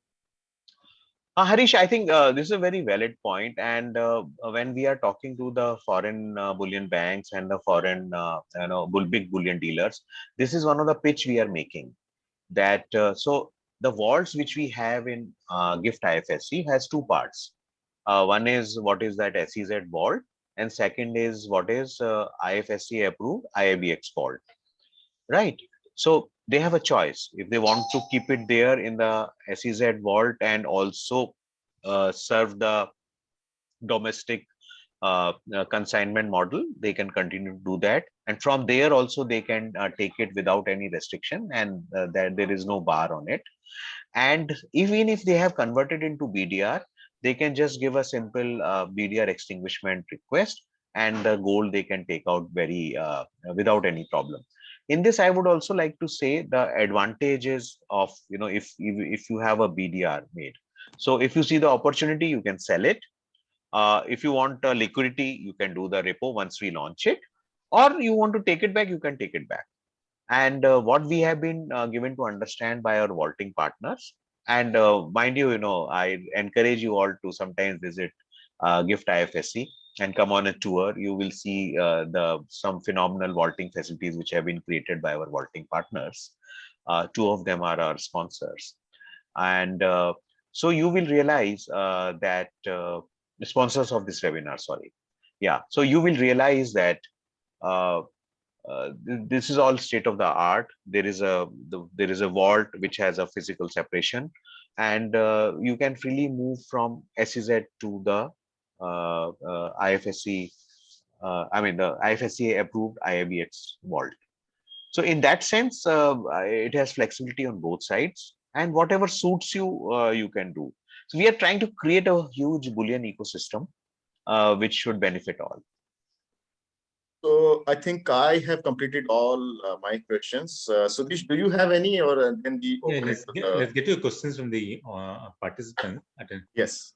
Harish, I think this is a very valid point. And when we are talking to the foreign bullion banks and the foreign, big bullion dealers, this is one of the pitch we are making. That so the vaults which we have in GIFT IFSC has two parts. One is what is that SEZ vault, and second is what is IFSC approved IIBX vault, right? So they have a choice if they want to keep it there in the SEZ vault and also serve the domestic consignment model, they can continue to do that, and from there also they can take it without any restriction, and that there is no bar on it. And even if they have converted into BDR, they can just give a simple BDR extinguishment request, and the gold they can take out very without any problem. In this, I would also like to say the advantages of, if you have a BDR made. So if you see the opportunity, you can sell it. If you want liquidity, you can do the repo once we launch it, or you want to take it back, you can take it back. And what we have been given to understand by our vaulting partners, and mind you, I encourage you all to sometimes visit GIFT IFSC and come on a tour. You will see some phenomenal vaulting facilities which have been created by our vaulting partners. Two of them are our sponsors, and so you will realize that the sponsors of this webinar, sorry. Yeah, so you will realize that uh, this is all state of the art. There is a vault which has a physical separation, and you can freely move from SEZ to the IFSC. The IFSCA approved IIBX vault. So in that sense, it has flexibility on both sides, and whatever suits you, you can do. So we are trying to create a huge Bullion ecosystem, which should benefit all. So I think I have completed all my questions. Sudhish, do you have any, or then we Yeah, open it to the... let's get to questions from the participants. Yes.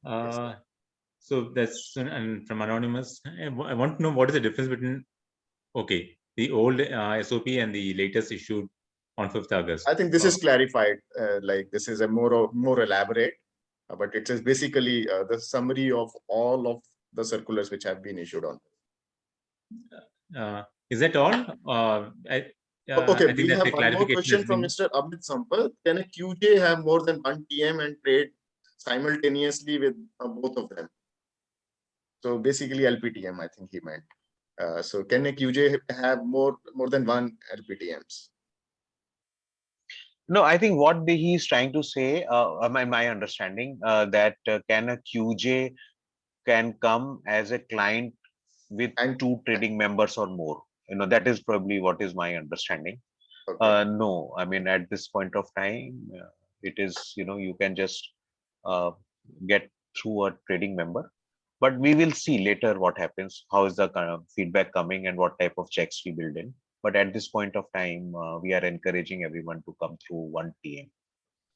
So that's and from anonymous. I want to know what is the difference between the old SOP and the latest issued on 5th August. I think this is clarified. Like this is a more elaborate, but it is basically the summary of all of the circulars which have been issued on. Is that all? Okay, I think we that's have a one more question from Mr. Amit Sampath. Can a QJ have more than one TM and trade simultaneously with both of them? So basically LPTM, I think he meant. So can a QJ have more than one LPTMs? No, I think what he's trying to say, my understanding, that can a QJ can come as a client with two trading members or more. That is probably what is my understanding. Okay. No, I mean, at this point of time, it is, you can just get through a trading member. But we will see later what happens, how is the kind of feedback coming and what type of checks we build in. But at this point of time, we are encouraging everyone to come through one TM.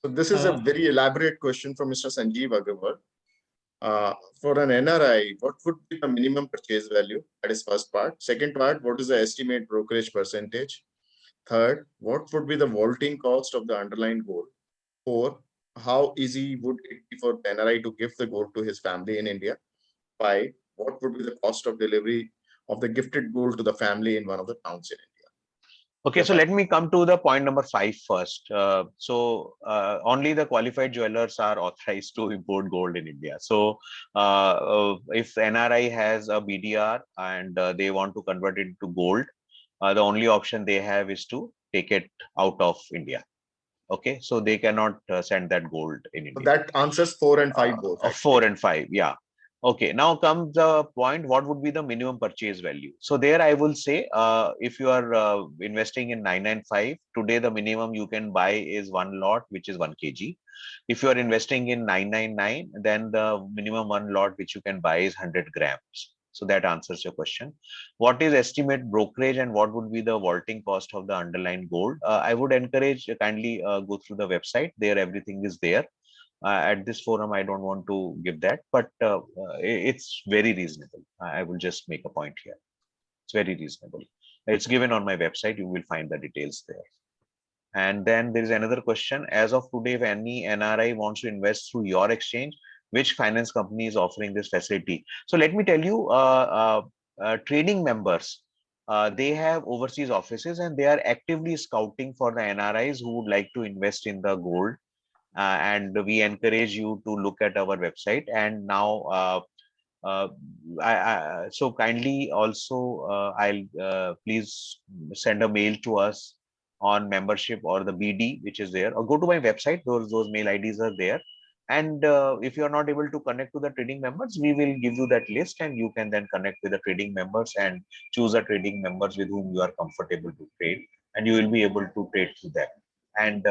So this is a very elaborate question from Mr. Sanjeev Agarwal. For an NRI, what would be the minimum purchase value? That is first part. Second part, what is the estimate brokerage percentage? Third, what would be the vaulting cost of the underlying gold? Four, how easy would it be for the NRI to give the gold to his family in India? Five, what would be the cost of delivery of the gifted gold to the family in one of the towns in India? Okay, so let me come to the point number 5 first. Only the qualified jewelers are authorized to import gold in India. So if NRI has a BDR and they want to convert it into gold, the only option they have is to take it out of India. Okay, so they cannot send that gold in India. So that answers 4 and 5 both. 4 and 5, yeah. Okay, now comes the point, what would be the minimum purchase value? So there I will say, if you are investing in 995, today the minimum you can buy is one lot, which is 1 kg. If you are investing in 999, then the minimum one lot which you can buy is 100 grams. So that answers your question. What is estimate brokerage and what would be the vaulting cost of the underlying gold? I would encourage kindly go through the website. There everything is there. At this forum, I don't want to give that, but it's very reasonable. I will just make a point here. It's very reasonable. It's given on my website. You will find the details there. And then there is another question. As of today, if any NRI wants to invest through your exchange, which finance company is offering this facility. So let me tell you, trading members, they have overseas offices and they are actively scouting for the NRIs who would like to invest in the gold. And we encourage you to look at our website. And now, uh, so kindly also, I'll please send a mail to us on membership or the BD, which is there, or go to my website. Those mail IDs are there. And if you are not able to connect to the trading members, we will give you that list, and you can then connect with the trading members and choose the trading members with whom you are comfortable to trade, and you will be able to trade through them. And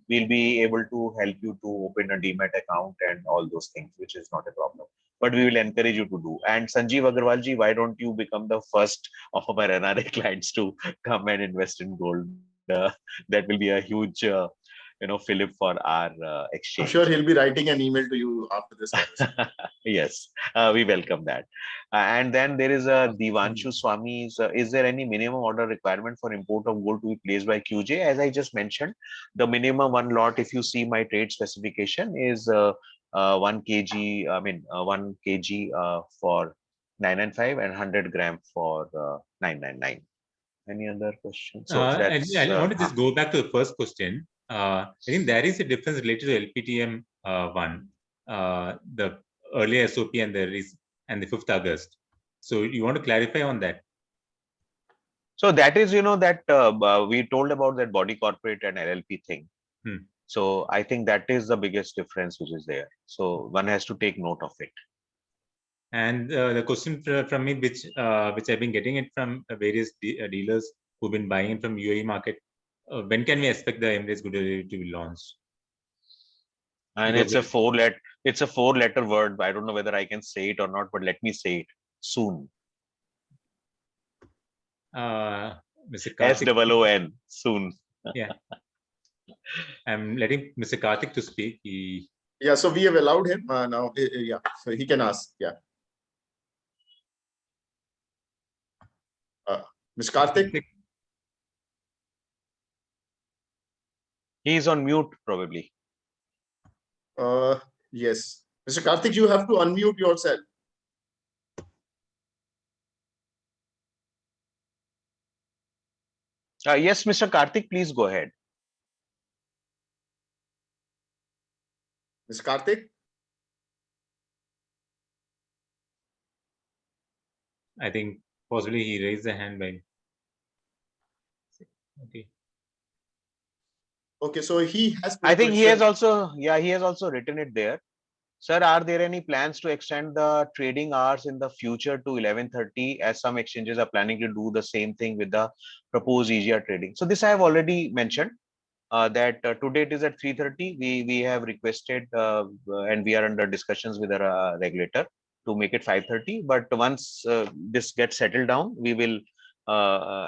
we'll be able to help you to open a demat account and all those things, which is not a problem. But we will encourage you to do. And Sanjeev Agarwalji, why don't you become the first of our NRA clients to come and invest in gold? That will be a huge, fillip for our exchange. I'm sure he'll be writing an email to you after this conversation. Yes, we welcome that. And then there is a Divanshu Swami's. Is there any minimum order requirement for import of gold to be placed by QJ? As I just mentioned, the minimum one lot, if you see my trade specification, is 1 kg. I mean, 1 kg for 995 and 100 gram for 999. Any other questions? So that's. I want to just go back to the first question. I think there is a difference related to LPTM one, the earlier SOP and the 5th August. So you want to clarify on that? So that is, that we told about that body corporate and LLP thing. So I think that is the biggest difference which is there. So one has to take note of it. And the question from me, which I've been getting it from various dealers who've been buying it from UAE market, when can we expect the Emirates Good to be launched? And because it's a four-letter word. I don't know whether I can say it or not, but let me say it: soon. Mr. Karthik, SOON, soon. Yeah. I'm letting Mr. Karthik to speak. Yeah, so we have allowed him now. Yeah, so he can ask. Yeah. Mr. Karthik? He's on mute, probably. Yes. Mr. Karthik, you have to unmute yourself. Yes, Mr. Karthik, please go ahead. Mr. Karthik? I think possibly he raised the hand by. Okay. Okay, so he has. I think he has also, he has also written it there. Sir, are there any plans to extend the trading hours in the future to 11:30, as some exchanges are planning to do the same thing with the proposed EGR trading? So this I have already mentioned. That today it is at 3:30. We have requested and we are under discussions with our regulator to make it 5:30. But once this gets settled down, we will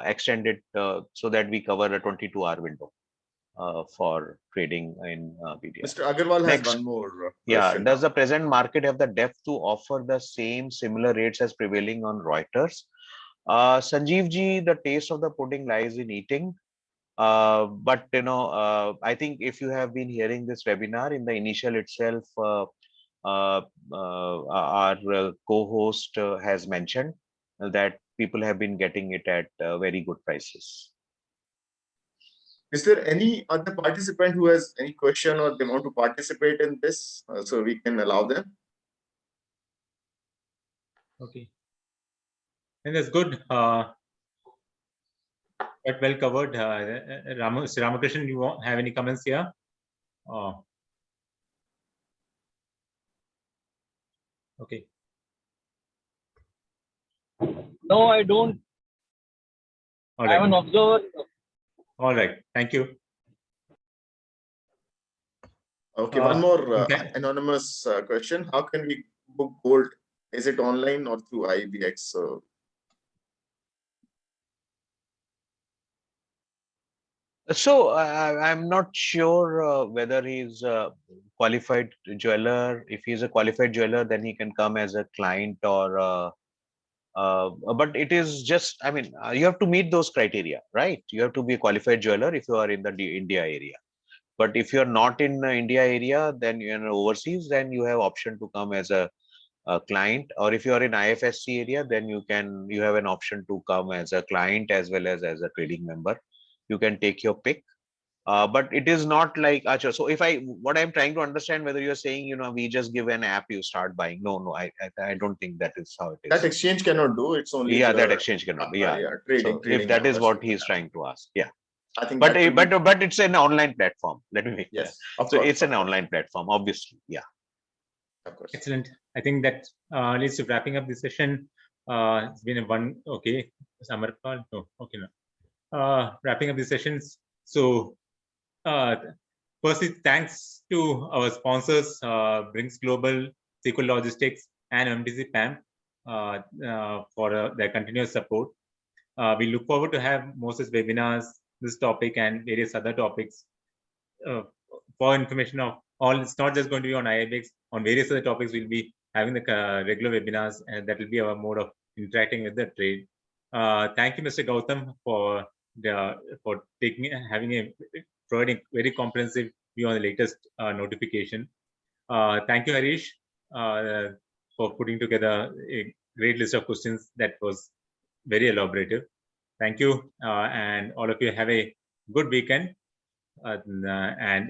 extend it so that we cover a 22-hour window for trading in BDR. Mr. Agarwal has one more question. Does the present market have the depth to offer the similar rates as prevailing on Reuters? Sanjeev ji, the taste of the pudding lies in eating. But I think if you have been hearing this webinar in the initial itself, our co-host has mentioned that people have been getting it at very good prices. Is there any other participant who has any question or they want to participate in this, so we can allow them? Okay, and that's good. But well covered. Ramakrishnan, you have any comments here? Okay. No, I don't. All right. I'm an observer. All right. Thank you. Okay, one more anonymous question. How can we book gold? Is it online or through IIBX? So I'm not sure whether he's a qualified jeweler. If he's a qualified jeweler, then he can come as a client, or but it is just, I mean, you have to meet those criteria, right? You have to be a qualified jeweler if you are in the India area. But if you're not in the India area, then you're overseas, then you have option to come as a client, or if you are in IFSC area, then you have an option to come as a client as well as a trading member. You can take your pick. But it is not like Acha. So if what I'm trying to understand, whether you're saying, we just give an app, you start buying. No, I don't think that is how it That is. exchange cannot do. It's only That exchange cannot do. Yeah. Trading. So if that is members what who he's can trying to ask, yeah. I think But that should be- but it's an online platform. Let me make clear. yes, of So course, it's an online platform, obviously. Yeah. of course. Excellent. I think that leads to wrapping up the session. It's been okay. Samarpal. No, okay, no. Wrapping up the sessions. So, firstly, thanks to our sponsors, Brinks Global, SQL Logistics, and MTC PAM for their continuous support. We look forward to have more such webinars, this topic, and various other topics. For information of all, it's not just going to be on IIBX. On various other topics, we'll be having the regular webinars, and that will be our mode of interacting with the trade. Thank you, Mr. Gautam, for providing very comprehensive view on the latest notification. Thank you, Harish, for putting together a great list of questions that was very elaborative. Thank you, and all of you have a good weekend. And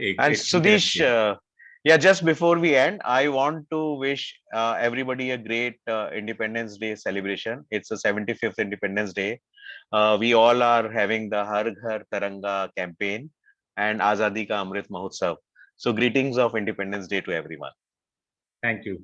Sudesh, just before we end, I want to wish everybody a great Independence Day celebration. It's the 75th Independence Day. We all are having the Har Ghar Taranga campaign and Azadi Ka Amrit Mahotsav. So greetings of Independence Day to everyone. Thank you.